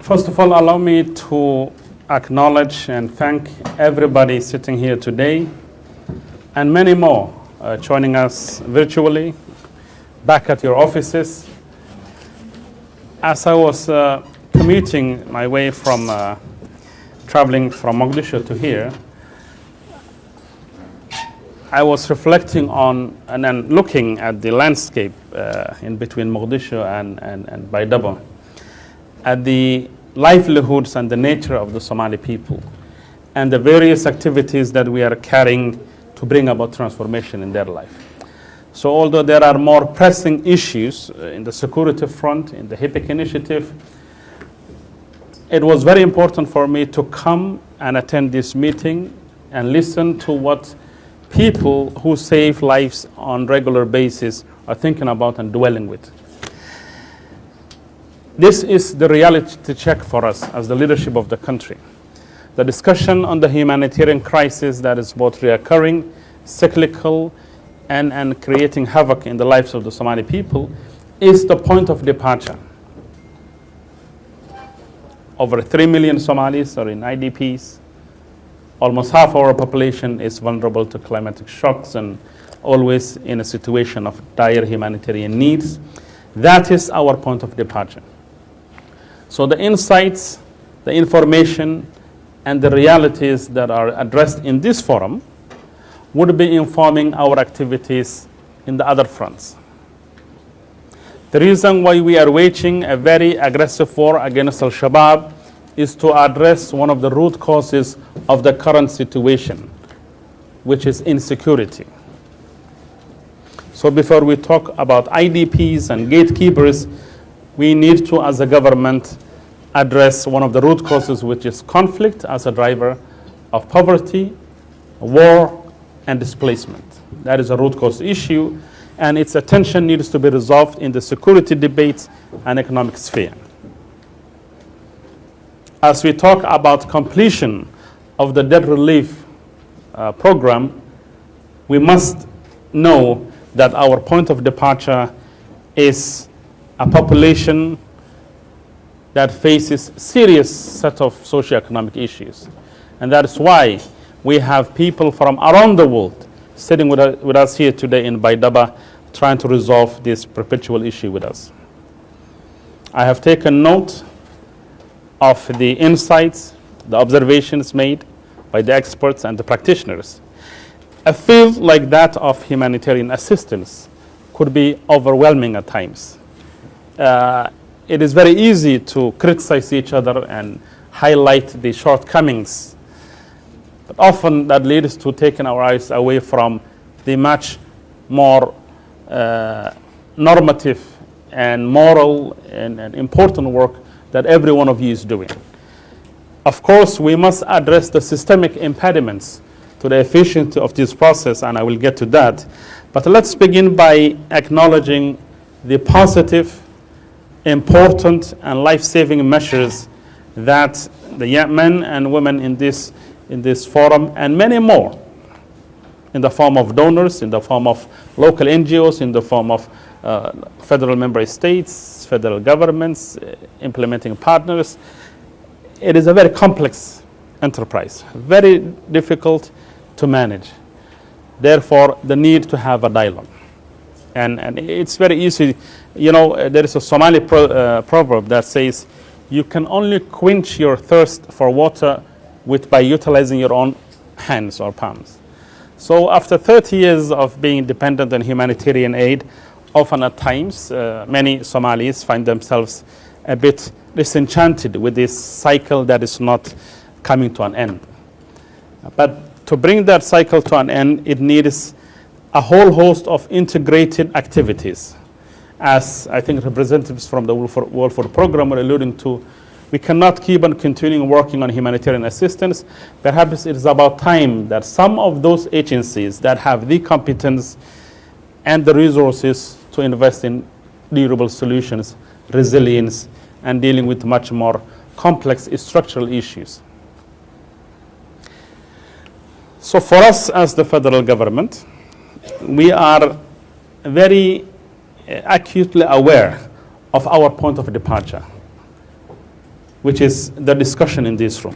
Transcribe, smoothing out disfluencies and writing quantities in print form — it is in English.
First of all, allow me to acknowledge and thank everybody sitting here today and many more joining us virtually back at your offices. As I was commuting my way from traveling from Mogadishu to here, I was reflecting on and then looking at the landscape in between Mogadishu and Baydhabo, at the livelihoods and the nature of the Somali people, and the various activities that we are carrying to bring about transformation in their life. So although there are more pressing issues in the security front, in the HIPIC initiative, it was very important for me to come and attend this meeting and listen to what people who save lives on regular basis are thinking about and dwelling with. This is the reality check for us as the leadership of the country. The discussion on the humanitarian crisis that is both reoccurring, cyclical, and creating havoc in the lives of the Somali people is the point of departure. Over 3 million Somalis are in IDPs. Almost half our population is vulnerable to climatic shocks and always in a situation of dire humanitarian needs. That is our point of departure. So the insights, the information, and the realities that are addressed in this forum would be informing our activities in the other fronts. The reason why we are waging a very aggressive war against Al-Shabaab is to address one of the root causes of the current situation, which is insecurity. So before we talk about IDPs and gatekeepers, we need to, as a government, address one of the root causes, which is conflict as a driver of poverty, war, and displacement. That is a root cause issue, and its attention needs to be resolved in the security debate and economic sphere. As we talk about completion of the debt relief program, we must know that our point of departure is a population that faces serious set of socioeconomic issues. And that is why we have people from around the world sitting with us here today in Baydhabo trying to resolve this perpetual issue with us. I have taken note of the insights, the observations made by the experts and the practitioners. A field like that of humanitarian assistance could be overwhelming at times. It is very easy to criticize each other and highlight the shortcomings, but often that leads to taking our eyes away from the much more normative and moral and important work that every one of you is doing. Of course, we must address the systemic impediments to the efficiency of this process, and I will get to that. But let's begin by acknowledging the positive, important, and life-saving measures that the young men and women in this forum, and many more, in the form of donors, in the form of local NGOs, in the form of federal member states, federal governments, implementing partners. It is a very complex enterprise, very difficult to manage. Therefore, the need to have a dialogue. And it's very easy. You know, there is a Somali proverb that says, you can only quench your thirst for water by utilizing your own hands or palms. So after 30 years of being dependent on humanitarian aid, often at times, many Somalis find themselves a bit disenchanted with this cycle that is not coming to an end. But to bring that cycle to an end, it needs a whole host of integrated activities. As I think representatives from the World Food Program were alluding to, we cannot keep on continuing working on humanitarian assistance. Perhaps it is about time that some of those agencies that have the competence and the resources to invest in durable solutions, resilience, and dealing with much more complex structural issues. So for us as the federal government, we are very acutely aware of our point of departure. which is the discussion in this room.